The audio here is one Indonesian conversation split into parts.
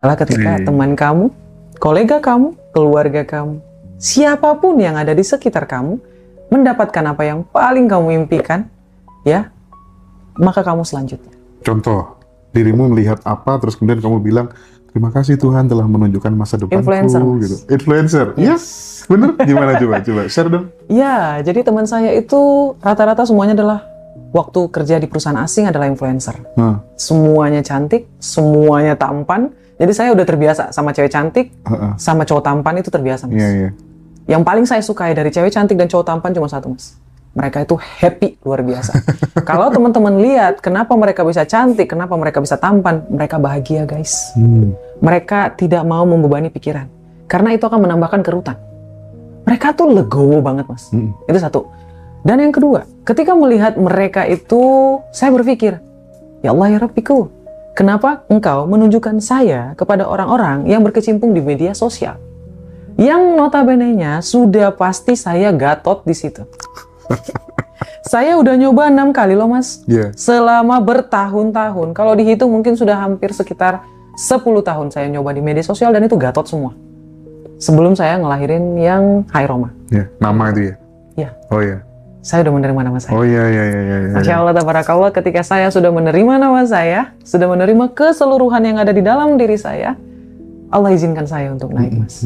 adalah ketika teman kamu, kolega kamu, keluarga kamu, siapapun yang ada di sekitar kamu mendapatkan apa yang paling kamu impikan, ya, maka kamu selanjutnya. Contoh, dirimu melihat apa, terus kemudian kamu bilang, terima kasih Tuhan telah menunjukkan masa depanku. Influencer, gitu. Influencer, yes. Bener? Gimana coba share dong. Ya, jadi teman saya itu rata-rata semuanya adalah waktu kerja di perusahaan asing adalah influencer. Semuanya cantik, semuanya tampan. Jadi saya udah terbiasa sama cewek cantik, sama cowok tampan itu terbiasa, Mas. Yang paling saya sukai dari cewek cantik dan cowok tampan cuma satu, Mas. Mereka itu happy luar biasa. Kalau teman-teman lihat kenapa mereka bisa cantik, kenapa mereka bisa tampan, mereka bahagia, guys. Mereka tidak mau membebani pikiran. Karena itu akan menambahkan kerutan. Mereka tuh legowo banget, Mas. Itu satu. Dan yang kedua, ketika melihat mereka itu, saya berpikir, ya Allah ya Rabbiku, kenapa engkau menunjukkan saya kepada orang-orang yang berkecimpung di media sosial? Yang notabene-nya sudah pasti saya gatot di situ. Saya udah nyoba 6 kali loh, Mas. Selama bertahun-tahun. Kalau dihitung mungkin sudah hampir sekitar 10 tahun saya nyoba di media sosial dan itu gatot semua. Sebelum saya ngelahirin yang Hai Roma. Nama itu ya? Ya. Oh ya. Saya udah menerima nama saya. Oh iya. Masya Allah, tabarakallah, ketika saya sudah menerima nama saya, sudah menerima keseluruhan yang ada di dalam diri saya, Allah izinkan saya untuk naik, Mas.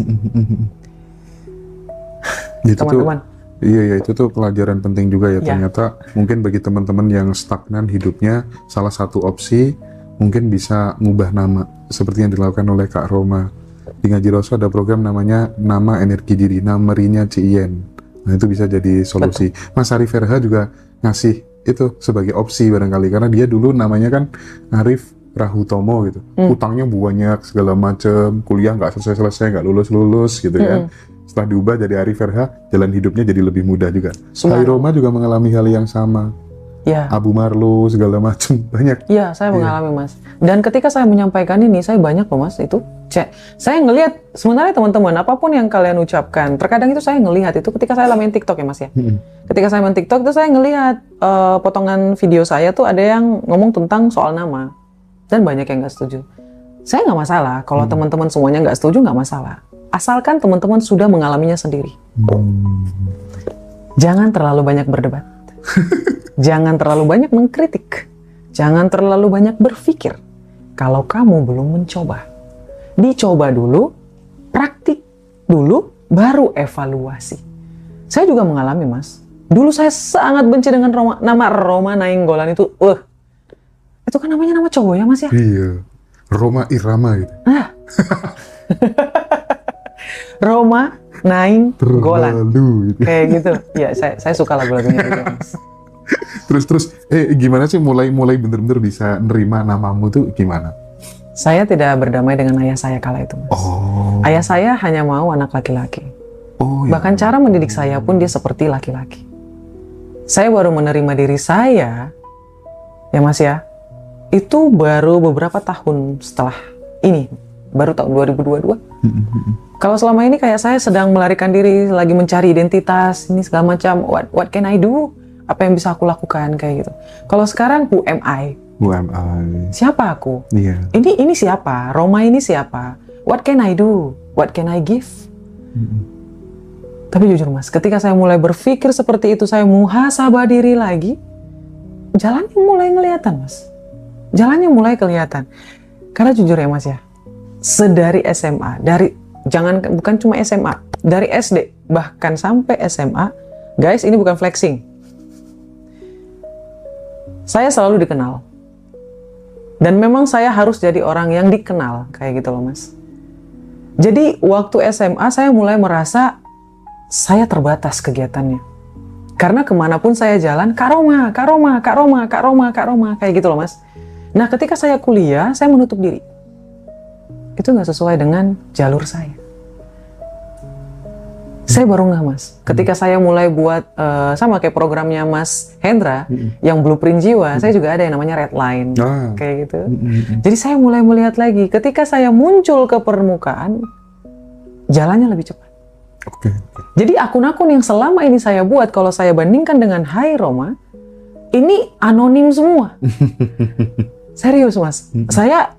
Teman-teman. Iya, itu tuh pelajaran penting juga ya. Ternyata mungkin bagi teman-teman yang stagnan hidupnya, salah satu opsi mungkin bisa ngubah nama. Seperti yang dilakukan oleh Kak Roma. Di Ngaji Rasul ada program namanya Nama Energi Diri, namanya Cien. Nah itu bisa jadi solusi. Betul. Mas Arif RH juga ngasih itu sebagai opsi barangkali. Karena dia dulu namanya kan Arif Rahutomo gitu. Utangnya banyak segala macem, kuliah nggak selesai-selesai, nggak lulus-lulus gitu kan. Setelah diubah jadi Arif RH, jalan hidupnya jadi lebih mudah juga. Hai Roma juga mengalami hal yang sama. Abu Marlo segala macam banyak. Iya, saya mengalami, Mas. Dan ketika saya menyampaikan ini, saya banyak loh, Mas, itu saya ngelihat sebenarnya teman-teman apapun yang kalian ucapkan, terkadang itu saya ngelihat itu ketika saya main TikTok ya, Mas ya. Ketika saya main TikTok itu saya ngelihat potongan video saya tuh ada yang ngomong tentang soal nama dan banyak yang nggak setuju. Saya nggak masalah kalau teman-teman semuanya nggak setuju, nggak masalah. Asalkan teman-teman sudah mengalaminya sendiri. Jangan terlalu banyak berdebat. Jangan terlalu banyak mengkritik. Jangan terlalu banyak berpikir. Kalau kamu belum mencoba, dicoba dulu, praktik dulu, baru evaluasi. Saya juga mengalami, Mas. Dulu saya sangat benci dengan nama Roma Nainggolan itu. Itu kan namanya nama cowok ya, Mas ya? Iya. Roma Irama gitu. Roma Nainggolan. Gitu. Kayak gitu. Ya, saya suka lagu-lagunya itu, Mas. Terus gimana sih mulai bener-bener bisa nerima namamu tuh gimana? Saya tidak berdamai dengan ayah saya kala itu, Mas. Ayah saya hanya mau anak laki-laki. Bahkan cara mendidik saya pun dia seperti laki-laki. Saya baru menerima diri saya, ya Mas ya, itu baru beberapa tahun setelah ini, baru tahun 2022. Kalau selama ini kayak saya sedang melarikan diri, lagi mencari identitas, ini segala macam, what can I do? Apa yang bisa aku lakukan kayak gitu. Kalau sekarang who am I? Siapa aku? Ini siapa? Roma ini siapa? What can I do? What can I give? Tapi jujur, Mas, ketika saya mulai berpikir seperti itu, saya muhasabah diri lagi, jalannya mulai kelihatan, Mas. Jalannya mulai kelihatan. Karena jujur ya, Mas ya, sedari SMA, bukan cuma SMA, dari SD bahkan sampai SMA, guys, ini bukan flexing. Saya selalu dikenal. Dan memang saya harus jadi orang yang dikenal, kayak gitu loh, Mas. Jadi waktu SMA saya mulai merasa saya terbatas kegiatannya. Karena kemanapun saya jalan, Kak Roma, Kak Roma, Kak Roma, Kak Roma, Kak Roma, kayak gitu loh, Mas. Nah, ketika saya kuliah, saya menutup diri. Itu nggak sesuai dengan jalur saya. Saya baru nggak, Mas. Ketika saya mulai buat sama kayak programnya Mas Hendra yang Blueprint Jiwa, saya juga ada yang namanya Red Line, kayak gitu. Jadi saya mulai melihat lagi. Ketika saya muncul ke permukaan, jalannya lebih cepat. Jadi akun-akun yang selama ini saya buat, kalau saya bandingkan dengan Hai Roma, ini anonim semua. Serius, Mas. Saya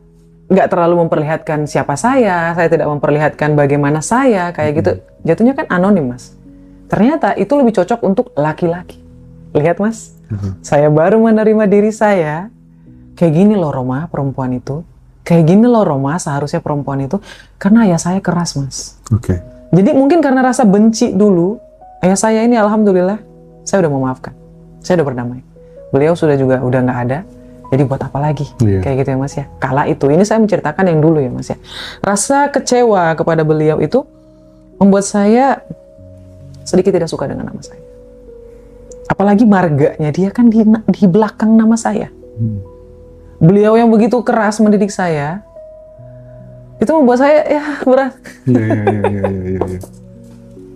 nggak terlalu memperlihatkan siapa saya tidak memperlihatkan bagaimana saya, kayak gitu. Jatuhnya kan anonim, Mas. Ternyata itu lebih cocok untuk laki-laki. Lihat, Mas, saya baru menerima diri saya. Kayak gini loh, Roma, perempuan itu. Kayak gini loh, Roma, seharusnya perempuan itu. Karena ayah saya keras, Mas. Oke. Jadi mungkin karena rasa benci dulu, ayah saya ini alhamdulillah, saya udah memaafkan. Saya udah berdamai. Beliau sudah nggak ada. Jadi buat apa lagi? Kayak gitu ya, Mas ya. Kala itu, ini saya menceritakan yang dulu ya, Mas ya. Rasa kecewa kepada beliau itu membuat saya sedikit tidak suka dengan nama saya. Apalagi marganya, dia kan di belakang nama saya. Beliau yang begitu keras mendidik saya, itu membuat saya ya berat. Iya.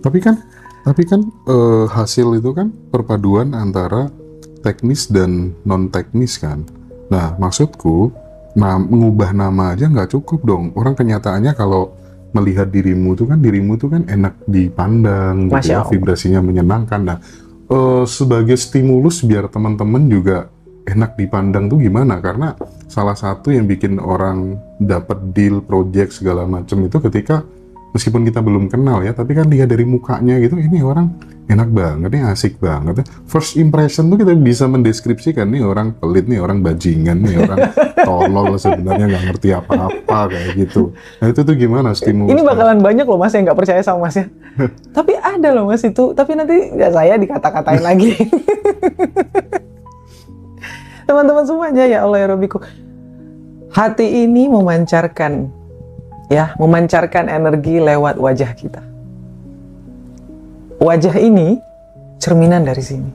Tapi kan hasil itu kan perpaduan antara teknis dan non teknis kan. Nah, maksudku, mengubah nama aja nggak cukup dong. Orang kenyataannya kalau melihat dirimu tuh kan enak dipandang, gitu ya, vibrasinya menyenangkan. Nah, sebagai stimulus biar teman-teman juga enak dipandang tuh gimana? Karena salah satu yang bikin orang dapat deal, project segala macam itu ketika meskipun kita belum kenal ya, tapi kan lihat dari mukanya gitu, ini orang enak banget, nih asik banget. First impression tuh kita bisa mendeskripsikan, nih orang pelit, nih orang bajingan, nih orang tolol sebenarnya nggak ngerti apa-apa kayak gitu. Nah itu tuh gimana stimulus? Ini bakalan banyak loh, Mas, yang nggak percaya sama Mas ya. Tapi ada loh, Mas, itu. Tapi nanti ya saya dikata-katain lagi. Teman-teman semuanya, ya Allah ya Rabbiku. Hati ini memancarkan energi lewat wajah kita. Wajah ini cerminan dari sini.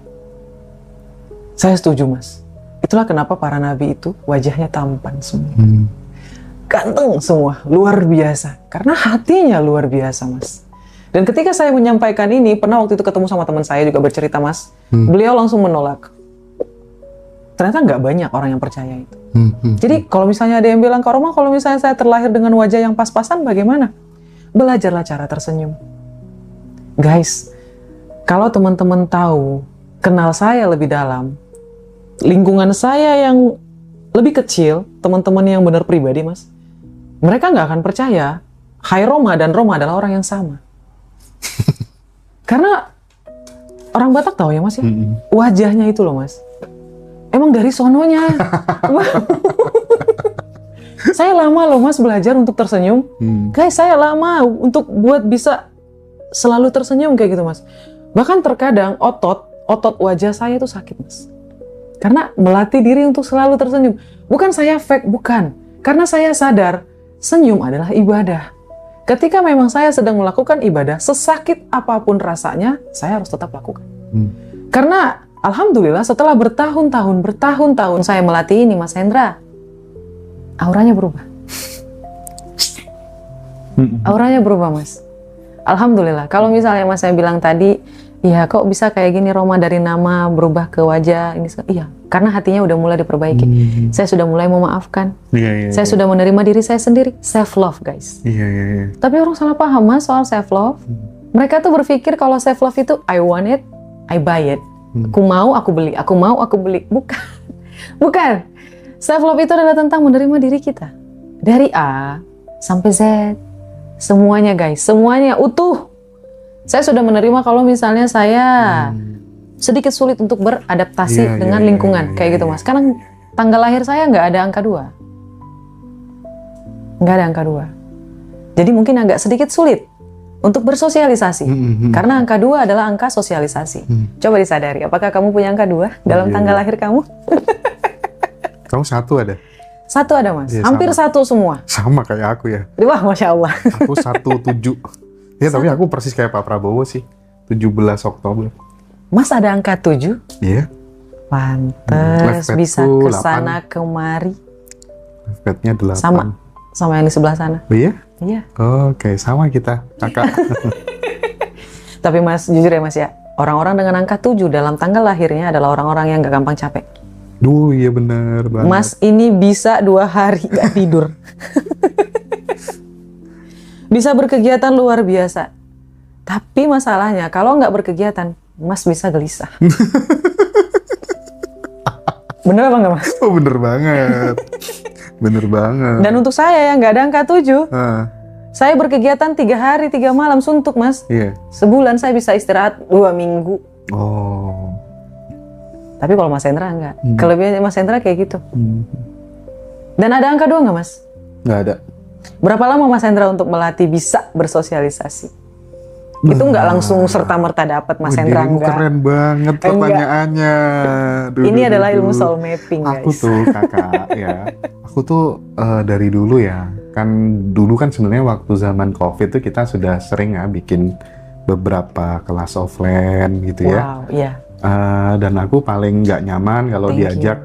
Saya setuju, Mas. Itulah kenapa para nabi itu wajahnya tampan semua. Ganteng semua, luar biasa. Karena hatinya luar biasa, Mas. Dan ketika saya menyampaikan ini, pernah waktu itu ketemu sama teman saya juga bercerita, Mas. Beliau langsung menolak. Ternyata nggak banyak orang yang percaya itu. Jadi kalau misalnya ada yang bilang, Kak Roma, kalau misalnya saya terlahir dengan wajah yang pas-pasan, bagaimana? Belajarlah cara tersenyum. Guys, kalau teman-teman tahu, kenal saya lebih dalam, lingkungan saya yang lebih kecil, teman-teman yang benar pribadi, Mas, mereka nggak akan percaya, Hai Roma dan Roma adalah orang yang sama. Karena orang Batak tahu ya, Mas ya, wajahnya itu loh, Mas. Emang dari sononya. Saya lama loh, Mas, belajar untuk tersenyum. Guys, saya lama untuk buat bisa selalu tersenyum kayak gitu, Mas. Bahkan terkadang otot wajah saya itu sakit, Mas. Karena melatih diri untuk selalu tersenyum. Bukan saya fake, bukan. Karena saya sadar, senyum adalah ibadah. Ketika memang saya sedang melakukan ibadah, sesakit apapun rasanya, saya harus tetap lakukan. Karena alhamdulillah setelah bertahun-tahun saya melatih ini, Mas Hendra, auranya berubah. Auranya berubah, Mas. Alhamdulillah. Kalau misalnya Mas saya bilang tadi, ya kok bisa kayak gini Roma dari nama berubah ke wajah ini? Iya, karena hatinya udah mulai diperbaiki. Saya sudah mulai memaafkan. Saya sudah menerima diri saya sendiri. Self love, guys. Tapi orang salah paham, Mas, soal self love. Mereka tuh berpikir kalau self love itu I want it, I buy it. Aku mau, aku beli. Aku mau, aku beli. Bukan. Bukan. Self love itu adalah tentang menerima diri kita. Dari A sampai Z. Semuanya, guys. Semuanya utuh. Saya sudah menerima kalau misalnya saya sedikit sulit untuk beradaptasi dengan lingkungan. Kayak gitu, Mas. Karena tanggal lahir saya nggak ada angka 2. Nggak ada angka 2. Jadi mungkin agak sedikit sulit untuk bersosialisasi. Karena angka 2 adalah angka sosialisasi. Coba disadari, apakah kamu punya angka 2 dalam tanggal lahir kamu? Kamu 1 ada? 1 ada, Mas. Ya, hampir sama. 1 semua. Sama kayak aku ya. Wah, Masya Allah. Aku 17. Ya, tapi aku persis kayak Pak Prabowo sih. 17 Oktober. Mas ada angka 7? Iya. Pantes bisa kesana kemari. Left-padnya 8. Sama yang di sebelah sana. Oh, iya? Iya. Oke, sama kita, kakak. Tapi Mas, jujur ya Mas ya, orang-orang dengan angka 7 dalam tanggal lahirnya adalah orang-orang yang gak gampang capek. Duh, iya benar banget. Mas ini bisa 2 hari gak tidur. Bisa berkegiatan luar biasa. Tapi masalahnya, kalau nggak berkegiatan, Mas bisa gelisah. Bener apa nggak, Mas? Oh, bener banget. Bener banget. Dan untuk saya yang nggak ada angka 7, Ah, saya berkegiatan 3 hari 3 malam suntuk, Mas. iya. Sebulan saya bisa istirahat 2 minggu. Oh. Tapi kalau Mas Hendra enggak. Kelebihannya Mas Hendra kayak gitu. Dan ada angka 2 nggak, Mas? Nggak ada. Berapa lama Mas Hendra untuk melatih bisa bersosialisasi? Itu nggak langsung serta-merta dapat, Mas Hendra, Dirimu enggak. keren banget pertanyaannya. Ini adalah ilmu soul mapping, Aku guys. tuh kakak ya. Aku tuh dari dulu ya. Dulu kan sebenarnya waktu zaman COVID tuh kita sudah sering ya bikin beberapa kelas offline gitu ya. Wow, iya. Dan aku paling nggak nyaman kalau Thank you. diajak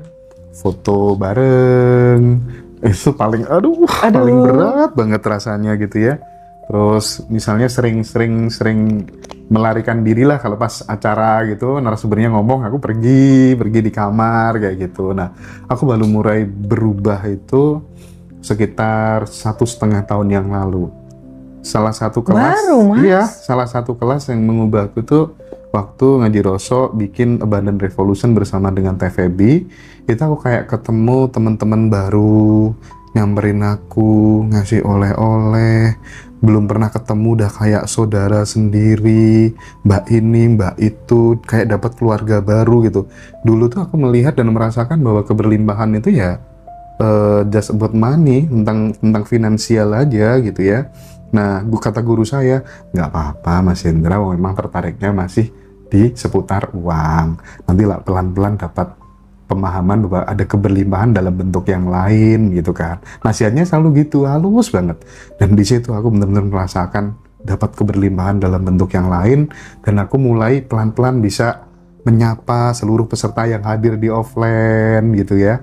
foto bareng. Itu paling, paling berat banget rasanya gitu ya. Terus misalnya sering melarikan diri lah kalau pas acara gitu, narasumbernya ngomong, aku pergi di kamar kayak gitu. Nah, aku baru mulai berubah itu sekitar 1,5 tahun yang lalu. Salah satu kelas, Baru, Mas? iya, salah satu kelas yang mengubahku tuh waktu ngaji Roso bikin Abundant Revolution bersama dengan TVB. Itu aku kayak ketemu teman-teman baru, nyamperin aku, ngasih oleh-oleh. Belum pernah ketemu udah kayak saudara sendiri, mbak ini, mbak itu, kayak dapat keluarga baru gitu. Dulu tuh aku melihat dan merasakan bahwa keberlimpahan itu ya just about money, tentang finansial aja gitu ya. Nah, kata guru saya, nggak apa-apa Mas Hendra, memang tertariknya masih di seputar uang. Nanti lah pelan-pelan dapat pemahaman bahwa ada keberlimpahan dalam bentuk yang lain gitu kan. Nasihatnya selalu gitu, halus banget. Dan di situ aku benar-benar merasakan dapat keberlimpahan dalam bentuk yang lain, dan aku mulai pelan-pelan bisa menyapa seluruh peserta yang hadir di offline gitu ya.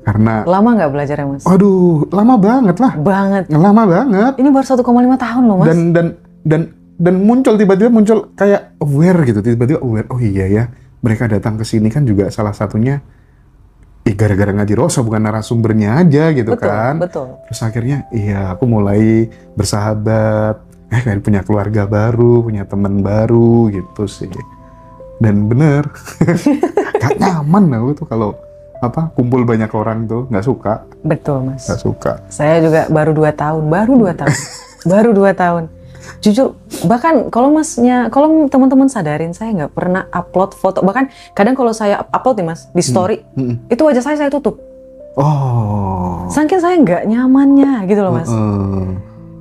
Karena Lama nggak belajarnya, Mas? aduh, lama banget lah. Banget. Lama banget. Ini baru 1,5 tahun loh, Mas. Dan tiba-tiba muncul kayak aware gitu, tiba-tiba aware, oh iya ya, mereka datang ke sini kan juga salah satunya gara-gara ngaji Roso, bukan narasumbernya aja gitu Betul, kan. betul. Terus akhirnya iya, aku mulai bersahabat, kayak punya keluarga baru, punya teman baru gitu sih. Dan bener gak nyaman aku tuh kalau kumpul banyak orang tuh, nggak suka. Betul, Mas. Nggak suka. Saya juga baru 2 tahun. Baru 2 tahun. Jujur, bahkan kalau teman-teman sadarin, saya nggak pernah upload foto. Bahkan kadang kalau saya upload nih, Mas, di story, itu wajah saya tutup. Oh. Saking saya nggak nyamannya gitu loh, Mas.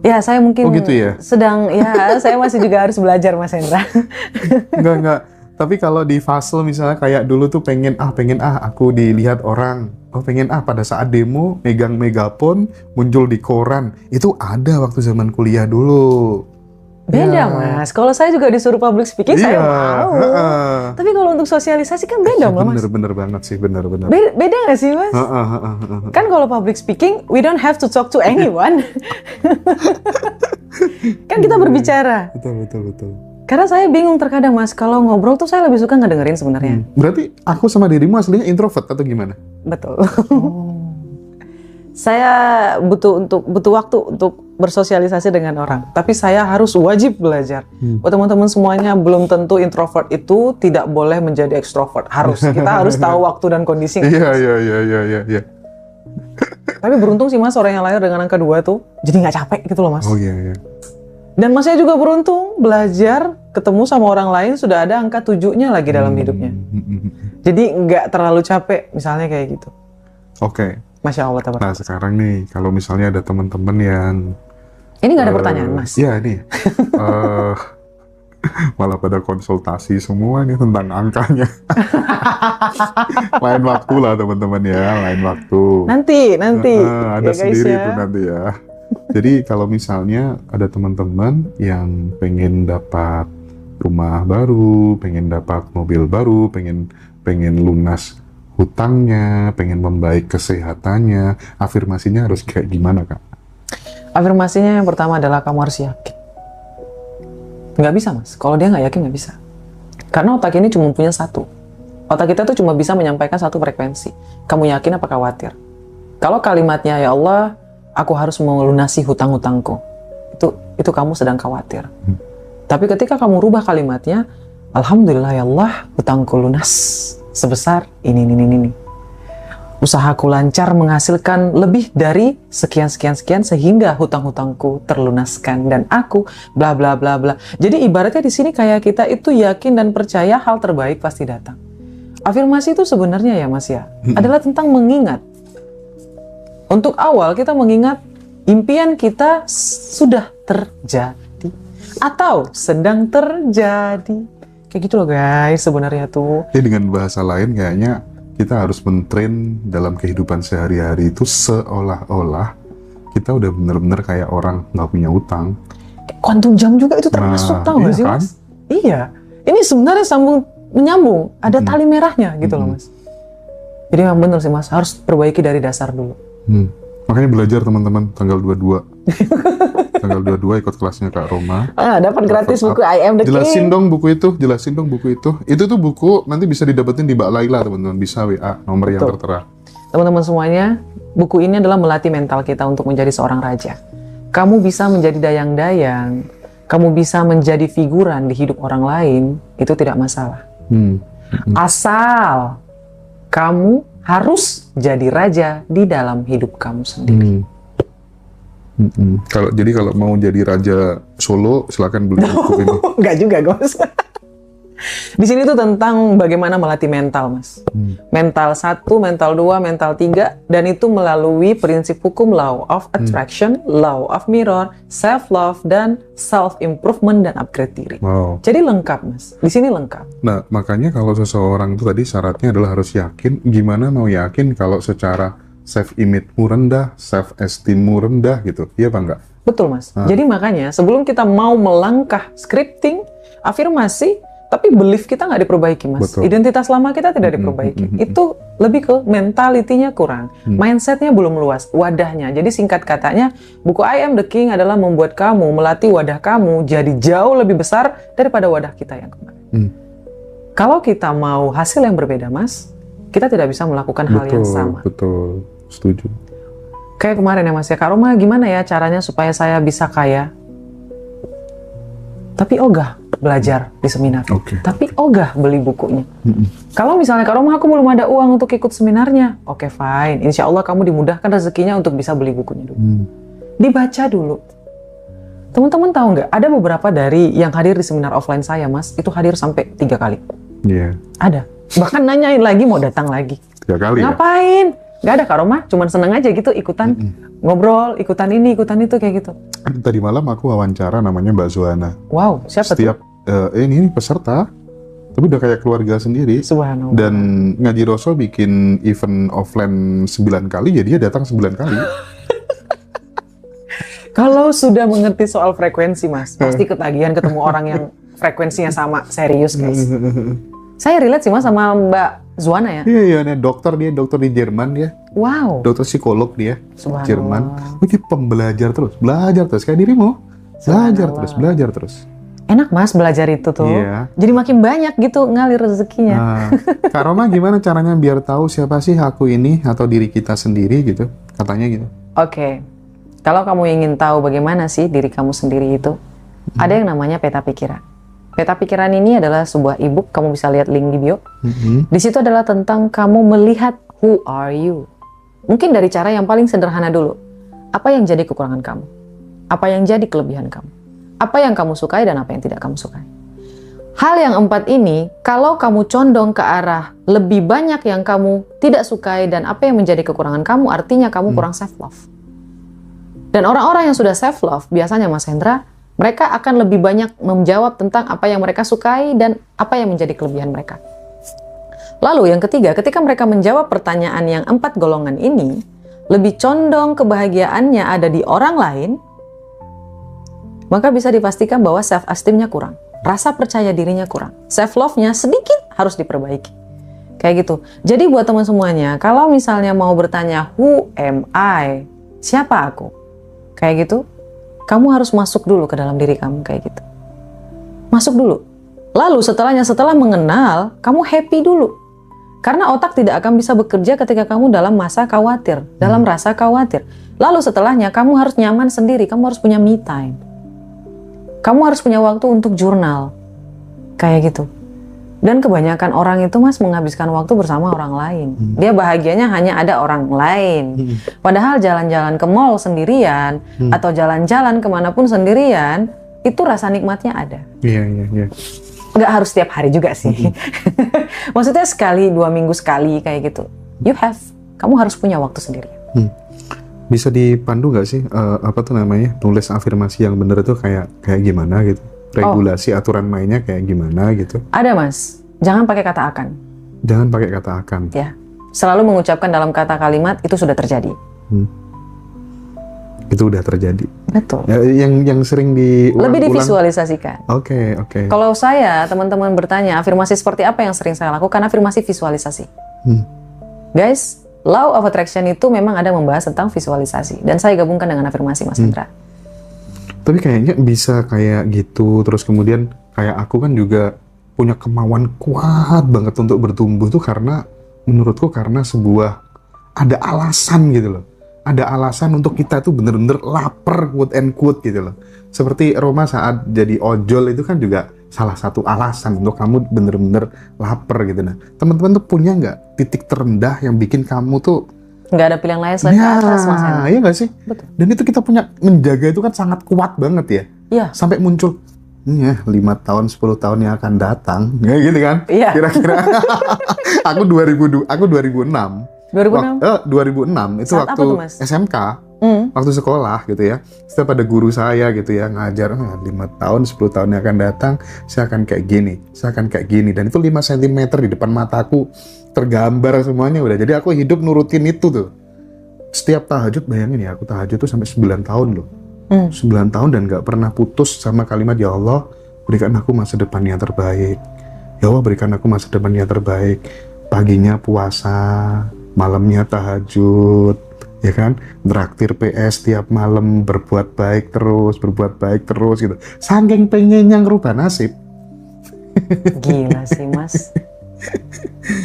Ya, saya mungkin gitu ya? saya masih juga harus belajar, Mas Hendra. Enggak. Tapi kalau di fase misalnya kayak dulu tuh pengen aku dilihat orang. Oh pengen pada saat demo megang megapon muncul di koran. Itu ada waktu zaman kuliah dulu. Beda, Mas. Kalau saya juga disuruh public speaking, saya mau. Tapi kalau untuk sosialisasi kan beda, Mas. Bener banget sih, bener. Beda nggak sih, Mas? Kan kalau public speaking, we don't have to talk to anyone. Kan kita berbicara. Betul. Karena saya bingung terkadang, Mas, kalau ngobrol tuh saya lebih suka ngedengerin sebenarnya. Berarti aku sama dirimu aslinya introvert atau gimana? Betul. Saya butuh waktu untuk bersosialisasi dengan orang, tapi saya harus wajib belajar. Buat teman-teman semuanya, belum tentu introvert itu tidak boleh menjadi extrovert. Kita harus tahu waktu dan kondisi. Iya. Tapi beruntung sih, Mas, orang yang lahir dengan angka 2 tuh jadi nggak capek gitu loh, Mas. Oh iya. Dan Masnya juga beruntung belajar ketemu sama orang lain sudah ada angka 7-nya lagi dalam hidupnya. Jadi nggak terlalu capek, misalnya kayak gitu. Oke. Masya Allah. Nah sekarang nih, kalau misalnya ada teman-teman yang ini nggak ada pertanyaan, Mas. Iya nih, malah pada konsultasi semua nih tentang angkanya. Lain waktu lah teman-teman ya, lain waktu. Nanti. Ada ya, sendiri guys, ya. tuh nanti ya. Jadi kalau misalnya ada teman-teman yang pengen dapat rumah baru, pengen dapat mobil baru, pengen lunas hutangnya, pengen membaik kesehatannya, afirmasinya harus kayak gimana, Kak? Afirmasinya yang pertama adalah kamu harus yakin. Nggak bisa, Mas. Kalau dia nggak yakin, nggak bisa. Karena otak ini cuma punya satu. Otak kita tuh cuma bisa menyampaikan satu frekuensi. Kamu yakin apa khawatir? Kalau kalimatnya, ya Allah, aku harus melunasi hutang-hutangku, itu kamu sedang khawatir. Tapi ketika kamu rubah kalimatnya, Alhamdulillah ya Allah, hutangku lunas sebesar ini. Usahaku lancar menghasilkan lebih dari sekian sehingga hutang-hutangku terlunaskan dan aku bla bla bla bla. Jadi ibaratnya di sini kayak kita itu yakin dan percaya hal terbaik pasti datang. Afirmasi itu sebenarnya ya Mas ya, adalah tentang mengingat. Untuk awal kita mengingat impian kita sudah terjadi atau sedang terjadi. Kayak gitu loh guys sebenarnya tuh. Jadi dengan bahasa lain kayaknya kita harus mentrain dalam kehidupan sehari-hari itu seolah-olah kita udah bener-bener kayak orang nggak punya utang. Kuantum jam juga itu termasuk, tahu nggak sih kan? Mas? Iya, ini sebenarnya menyambung, ada tali merahnya gitu loh Mas. Jadi memang bener sih Mas, harus perbaiki dari dasar dulu. Makanya belajar teman-teman tanggal 22. Tanggal 22 ikut kelasnya Kak Roma. Dapat gratis buku I Am The King. Jelasin dong buku itu. Itu tuh buku nanti bisa didapetin di Mbak Laila teman-teman, bisa WA nomor yang tertera. Teman-teman semuanya, buku ini adalah melatih mental kita untuk menjadi seorang raja. Kamu bisa menjadi dayang-dayang, kamu bisa menjadi figuran di hidup orang lain, itu tidak masalah. Asal kamu harus jadi raja di dalam hidup kamu sendiri. Kalau mau jadi raja Solo, silakan beli buku ini. Enggak juga, Gos. Di sini tuh tentang bagaimana melatih mental, Mas. Mental 1, mental 2, mental 3, dan itu melalui prinsip hukum law of attraction, law of mirror, self-love, dan self-improvement dan upgrade diri. Wow. Jadi lengkap, Mas. Di sini lengkap. Nah, makanya kalau seseorang itu tadi syaratnya adalah harus yakin. Gimana mau yakin kalau secara self-image-mu rendah, self-esteem-mu rendah gitu? Iya apa enggak? Betul, Mas. Jadi makanya sebelum kita mau melangkah scripting, afirmasi, tapi belief kita nggak diperbaiki, Mas. Betul. Identitas lama kita tidak diperbaiki. Itu lebih ke mentalitinya kurang. Mindsetnya belum luas, wadahnya. Jadi singkat katanya, buku I Am The King adalah membuat kamu, melatih wadah kamu jadi jauh lebih besar daripada wadah kita yang kemarin. Kalau kita mau hasil yang berbeda, Mas, kita tidak bisa melakukan hal yang sama. Betul, setuju. Kayak kemarin ya Mas ya, Kak Roma gimana ya caranya supaya saya bisa kaya? Tapi ogah belajar di seminar. Tapi ogah beli bukunya. Kalau misalnya Kak Roma aku belum ada uang untuk ikut seminarnya, oke fine. Insya Allah kamu dimudahkan rezekinya untuk bisa beli bukunya dulu. Dibaca dulu. Teman-teman tahu nggak? Ada beberapa dari yang hadir di seminar offline saya, Mas, itu hadir sampai 3 kali. Iya. Ada. Bahkan nanyain lagi mau datang lagi. 3 kali Ngapain? Nggak ada Kak Roma, cuman seneng aja gitu ikutan ngobrol, ikutan ini, ikutan itu kayak gitu. Tadi malam aku wawancara namanya Mbak Zuhana. Wow, siapa Setiap, ini peserta, tapi udah kayak keluarga sendiri. Subhanallah. Dan Ngaji Roso bikin event offline 9 kali, ya dia datang 9 kali. Kalau sudah mengerti soal frekuensi, Mas, pasti ketagihan ketemu orang yang frekuensinya sama, serius guys. Saya relate sih Mas sama Mbak Zuhana ya. Iya, dokter di Jerman dia. Wow. Dokter psikolog dia, Subhanallah. Jerman. Dia pembelajar terus, kayak dirimu. Belajar terus. Enak Mas belajar itu tuh. Iya. Jadi makin banyak gitu ngalir rezekinya. Nah, Kak Roma gimana caranya biar tahu siapa sih aku ini atau diri kita sendiri gitu? Katanya gitu. Oke. Kalau kamu ingin tahu bagaimana sih diri kamu sendiri itu, ada yang namanya peta pikiran. Peta pikiran ini adalah sebuah e-book, kamu bisa lihat link di bio. Di situ adalah tentang kamu melihat who are you. Mungkin dari cara yang paling sederhana dulu. Apa yang jadi kekurangan kamu? Apa yang jadi kelebihan kamu? Apa yang kamu sukai dan apa yang tidak kamu sukai? Hal yang 4 ini, kalau kamu condong ke arah lebih banyak yang kamu tidak sukai dan apa yang menjadi kekurangan kamu, artinya kamu kurang self-love. Dan orang-orang yang sudah self-love, biasanya Mas Hendra, mereka akan lebih banyak menjawab tentang apa yang mereka sukai dan apa yang menjadi kelebihan mereka. Lalu yang ketiga, ketika mereka menjawab pertanyaan yang 4 golongan ini, lebih condong kebahagiaannya ada di orang lain, maka bisa dipastikan bahwa self-esteem-nya kurang. Rasa percaya dirinya kurang. Self-love-nya sedikit harus diperbaiki. Kayak gitu. Jadi buat teman semuanya, kalau misalnya mau bertanya, who am I? Siapa aku? Kayak gitu. Kamu harus masuk dulu ke dalam diri kamu kayak gitu. Masuk dulu. Lalu setelah mengenal, kamu happy dulu. Karena otak tidak akan bisa bekerja ketika kamu dalam masa khawatir, dalam rasa khawatir. Lalu setelahnya kamu harus nyaman sendiri, kamu harus punya me time. Kamu harus punya waktu untuk jurnal. Kayak gitu. Dan kebanyakan orang itu Mas menghabiskan waktu bersama orang lain. Dia bahagianya hanya ada orang lain. Padahal jalan-jalan ke mall sendirian atau jalan-jalan kemanapun sendirian, itu rasa nikmatnya ada. Iya. Nggak harus setiap hari juga sih. Maksudnya sekali, 2 minggu sekali kayak gitu. Kamu harus punya waktu sendiri. Bisa dipandu nggak sih nulis afirmasi yang bener itu kayak gimana gitu? Regulasi aturan mainnya kayak gimana gitu? Ada Mas, jangan pakai kata akan. Jangan pakai kata akan. Ya, selalu mengucapkan dalam kata kalimat itu sudah terjadi. Itu udah terjadi. Betul. Ya, yang sering diulang-ulang. Lebih divisualisasikan. Oke. Kalau saya, teman-teman bertanya afirmasi seperti apa yang sering saya lakukan, afirmasi visualisasi. Guys, Law of Attraction itu memang ada membahas tentang visualisasi dan saya gabungkan dengan afirmasi Mas Hendra. Tapi kayaknya bisa kayak gitu, terus kemudian kayak aku kan juga punya kemauan kuat banget untuk bertumbuh tuh karena menurutku karena sebuah ada alasan gitu loh. Ada alasan untuk kita tuh bener-bener lapar, quote and quote gitu loh. Seperti Roma saat jadi ojol itu kan juga salah satu alasan untuk kamu bener-bener lapar gitu. Nah, teman-teman tuh punya nggak titik terendah yang bikin kamu tuh nggak ada pilihan lain selain ke atas, Mas Hendra? Iya nggak sih? Betul. Dan itu kita punya menjaga itu kan sangat kuat banget ya. Iya. Sampai muncul 5 tahun, 10 tahun yang akan datang. Ya gitu kan? Iya. Kira-kira. aku 2006. 2006 itu Saat waktu apa tuh, Mas? SMK. Waktu sekolah gitu ya. Setiap ada guru saya gitu ya ngajar 5 tahun, 10 tahun yang akan datang, saya akan kayak gini, saya akan kayak gini. Dan itu 5 cm di depan mataku tergambar semuanya udah. Jadi aku hidup nurutin itu tuh. Setiap tahajud, bayangin ya, aku tahajud tuh sampai 9 tahun loh. 9 tahun dan gak pernah putus sama kalimat, ya Allah berikan aku masa depan yang terbaik. Ya Allah berikan aku masa depan yang terbaik. Paginya puasa, malamnya tahajud, ya kan? Traktir PS tiap malam, berbuat baik terus gitu. Saking pengennya ngerubah nasib. Gila sih Mas.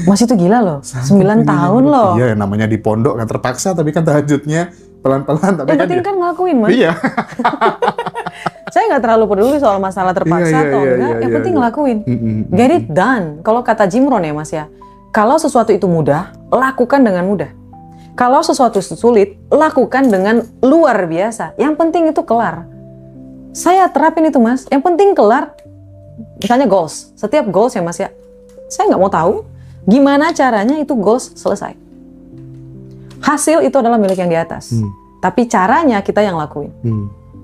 Mas itu gila loh, 9 tahun loh. Iya, namanya di pondok kan terpaksa, tapi kan tahajudnya pelan-pelan. Tapi yang penting kan ngelakuin Mas. Iya. Saya nggak terlalu peduli soal masalah terpaksa atau enggak, yang penting ngelakuin. Get it done. Kalau kata Jim Rohn ya Mas ya, kalau sesuatu itu mudah, lakukan dengan mudah. Kalau sesuatu sulit, lakukan dengan luar biasa. Yang penting itu kelar. Saya terapin itu Mas, yang penting kelar. Misalnya goals, setiap goals ya Mas ya, saya nggak mau tahu gimana caranya itu goals selesai. Hasil itu adalah milik yang di atas. Tapi caranya kita yang lakuin.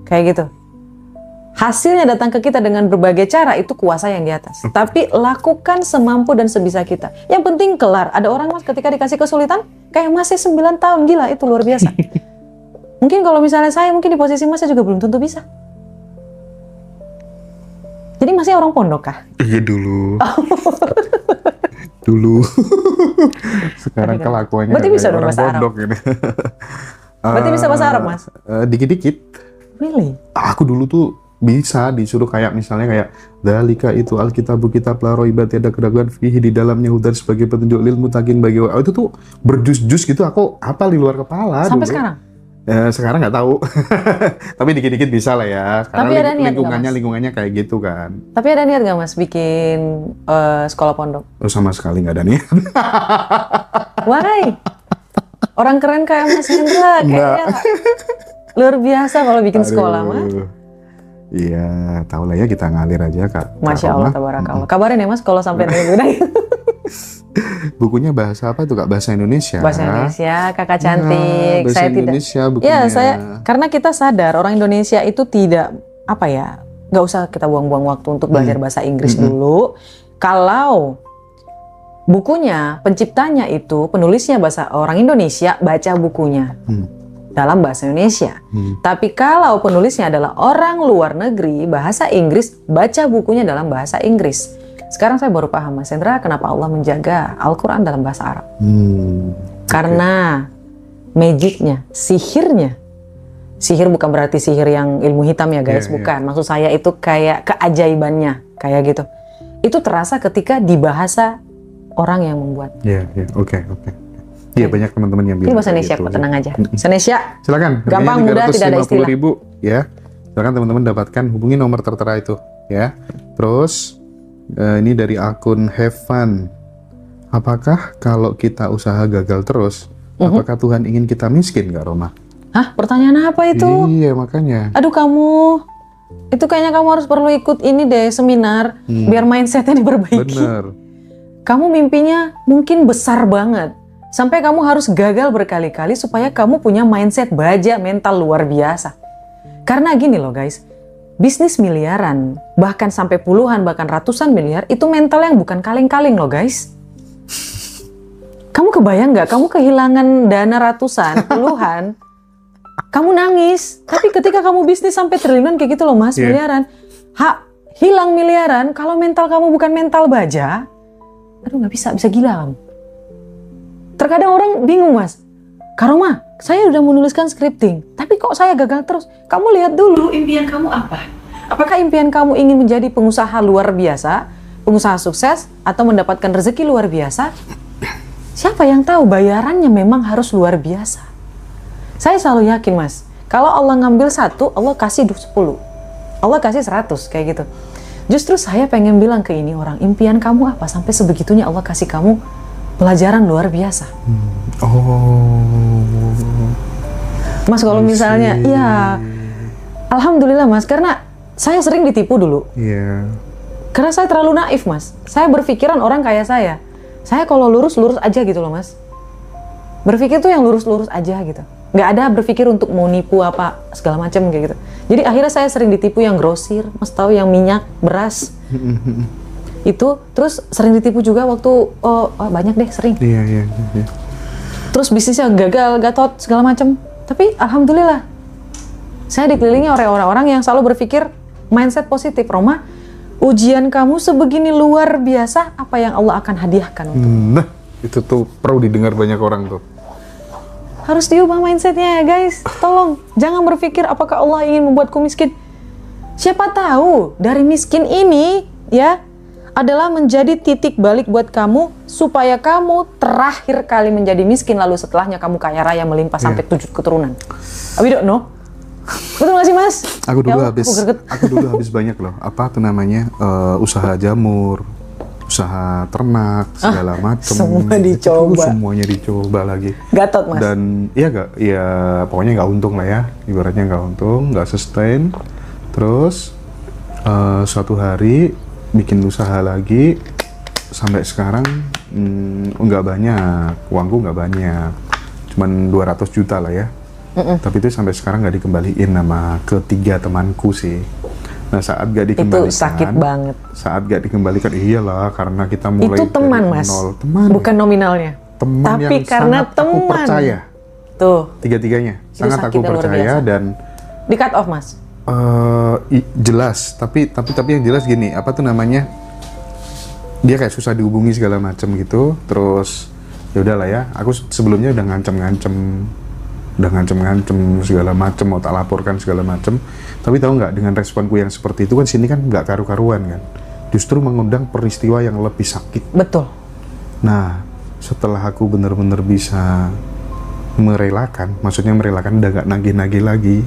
Kayak gitu. Hasilnya datang ke kita dengan berbagai cara, itu kuasa yang di atas. Tapi lakukan semampu dan sebisa kita. Yang penting kelar. Ada orang Mas ketika dikasih kesulitan, kayak masih 9 tahun. Gila, itu luar biasa. Mungkin kalau misalnya saya mungkin di posisi Mas, saya juga belum tentu bisa. Jadi masih orang pondok kah? Iya dulu. Dulu. Sekarang kelakuannya berarti bisa dong orang bahasa Arab. pondok ini. Berarti bisa bahasa Arab Mas? Dikit-dikit. Really? Aku dulu tuh bisa disuruh kayak misalnya kayak dalika itu alkitabu kitab la raiba tiada keraguan fihi, di dalamnya hudan sebagai petunjuk lil muttaqin bagi itu tuh berjus-jus gitu, aku hafal di luar kepala sampai dulu. Sekarang? Sekarang nggak tahu. Tapi dikit-dikit bisa lah ya. Karena tapi ada niat lingkungannya kayak gitu kan. Tapi ada niat nggak Mas bikin sekolah pondok? Oh, sama sekali nggak ada niat. Why? Orang keren kayak Mas Hendra kayaknya luar biasa kalau bikin sekolah mah. Iya, tahu lah ya, kita ngalir aja Kak. Masya Allah, tabarakallah. Kabarin ya Mas kalau sampai dari Bukunya bahasa apa tuh Kak? Bahasa Indonesia. Bahasa Indonesia, Kakak cantik. Bahasa saya Indonesia tidak. bukunya. Ya, karena kita sadar orang Indonesia itu tidak nggak usah kita buang-buang waktu untuk belajar bahasa Inggris dulu. Kalau bukunya, penciptanya itu, penulisnya bahasa orang Indonesia, baca bukunya dalam bahasa Indonesia. Tapi kalau penulisnya adalah orang luar negeri, bahasa Inggris, baca bukunya dalam bahasa Inggris. Sekarang saya baru paham Mas Hendra kenapa Allah menjaga Al-Quran dalam bahasa Arab. Karena magicnya, sihirnya. Sihir bukan berarti sihir yang ilmu hitam ya guys, bukan. Maksud saya itu kayak keajaibannya, kayak gitu. Itu terasa ketika di bahasa orang yang membuat. Oke. Iya, banyak teman-teman yang bilang. Ini bahasa Indonesia kok, tenang aja. Bahasa Indonesia. Silakan. Gampang, mudah, tidak ada istilah. 350.000 ya. Silakan teman-teman dapatkan, hubungi nomor tertera itu ya. Terus Ini dari akun Have Fun. Apakah kalau kita usaha gagal terus, apakah Tuhan ingin kita miskin, Kak Roma? Hah? Pertanyaan apa itu? Iya, makanya. Aduh kamu, itu kayaknya kamu harus perlu ikut ini deh, seminar, biar mindsetnya diperbaiki. Bener. Kamu mimpinya mungkin besar banget, sampai kamu harus gagal berkali-kali supaya kamu punya mindset baja mental luar biasa. Karena gini loh guys, bisnis miliaran, bahkan sampai puluhan, bahkan ratusan miliar, itu mental yang bukan kaleng-kaleng loh guys. Kamu kebayang nggak, kamu kehilangan dana ratusan, puluhan, kamu nangis. Tapi ketika kamu bisnis sampai triliunan kayak gitu loh mas, miliaran, hilang miliaran, kalau mental kamu bukan mental baja, aduh nggak bisa gila kamu. Terkadang orang bingung mas, Kak Roma, saya udah menuliskan scripting, tapi kok saya gagal terus? Kamu lihat dulu impian kamu apa? Apakah impian kamu ingin menjadi pengusaha luar biasa, pengusaha sukses, atau mendapatkan rezeki luar biasa? Siapa yang tahu, bayarannya memang harus luar biasa. Saya selalu yakin mas, kalau Allah ngambil 1, Allah kasih 10. Allah kasih 100, kayak gitu. Justru saya pengen bilang ke ini orang, impian kamu apa? Sampai sebegitunya Allah kasih kamu pelajaran luar biasa. Mas kalau misalnya, ya alhamdulillah mas, karena saya sering ditipu dulu. Karena saya terlalu naif mas. Saya berpikiran orang kayak saya kalau lurus aja gitu loh mas. Berpikir tuh yang lurus aja gitu. Nggak ada berpikir untuk mau nipu apa segala macam kayak gitu. Jadi akhirnya saya sering ditipu yang grosir, mas tahu yang minyak, beras. Itu terus sering ditipu juga waktu banyak deh sering. Iya. Terus bisnisnya gagal, gatot segala macam. Tapi alhamdulillah saya dikelilingi oleh orang-orang yang selalu berpikir mindset positif. Roma, ujian kamu sebegini luar biasa, apa yang Allah akan hadiahkan untuk. Nah, itu tuh perlu didengar banyak orang tuh. Harus diubah mindsetnya ya guys. Tolong, jangan berpikir apakah Allah ingin membuatku miskin. Siapa tahu dari miskin ini ya adalah menjadi titik balik buat kamu supaya kamu terakhir kali menjadi miskin, lalu setelahnya kamu kaya raya melimpah sampai 7 keturunan. We don't know. Betul nggak sih mas? Aku dulu habis banyak loh. Apa tuh namanya, usaha jamur, usaha ternak segala macam. Semua dicoba. Semuanya dicoba lagi. Gatot mas. Dan ya pokoknya nggak untung lah ya. Ibaratnya nggak untung, nggak sustain. Terus suatu hari bikin usaha lagi, sampai sekarang nggak banyak, uangku nggak banyak, cuman 200 juta lah ya. Tapi itu sampai sekarang nggak dikembaliin sama ketiga temanku sih. Nah saat nggak dikembalikan, itu sakit banget. Saat nggak dikembalikan, iyalah karena kita mulai itu teman dari mas, nol. Teman, bukan nominalnya. Teman tapi yang karena sangat aku percaya. Tuh. Tiga-tiganya sangat aku percaya dan di cut off mas. Jelas, tapi yang jelas gini, apa tuh namanya, dia kayak susah dihubungi segala macam gitu. Terus ya udahlah ya, aku sebelumnya udah ngancem segala macam, mau tak laporkan segala macam. Tapi tahu nggak, dengan responku yang seperti itu kan, sini kan nggak karu-karuan kan, justru mengundang peristiwa yang lebih sakit. Betul. Nah setelah aku benar-benar bisa merelakan, maksudnya merelakan, udah nggak nagih-nagih lagi.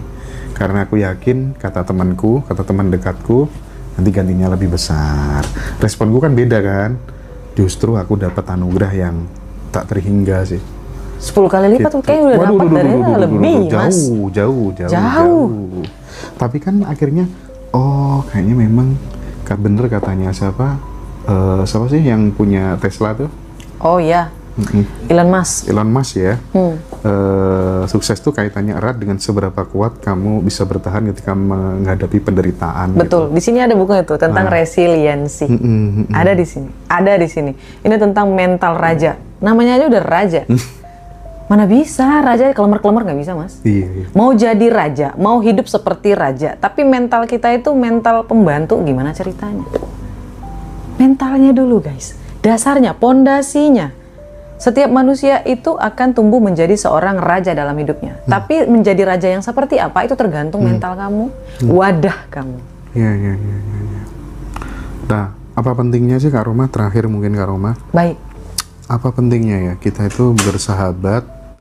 Karena aku yakin, kata temanku, kata teman dekatku, nanti gantinya lebih besar. Responku kan beda kan. Justru aku dapat anugerah yang tak terhingga sih. 10 kali lipat tuh kayaknya udah dapat dari lebih mas. Jauh. Tapi kan akhirnya, kayaknya memang bener katanya siapa sih yang punya Tesla tuh? Oh iya. Elon Musk ya. Sukses tuh kaitannya erat dengan seberapa kuat kamu bisa bertahan ketika menghadapi penderitaan. Betul. Gitu. Di sini ada buku itu tentang resiliensi. Ada di sini. Ini tentang mental raja. Namanya aja udah raja. Mana bisa raja kelemar-kelemar, nggak bisa mas. Iya. Mau jadi raja, mau hidup seperti raja, tapi mental kita itu mental pembantu, gimana ceritanya? Mentalnya dulu guys. Dasarnya, pondasinya. Setiap manusia itu akan tumbuh menjadi seorang raja dalam hidupnya. Tapi menjadi raja yang seperti apa itu tergantung mental kamu, wadah kamu. Iya. Nah, apa pentingnya sih Kak Roma? Terakhir mungkin Kak Roma. Baik. Apa pentingnya ya kita itu bersahabat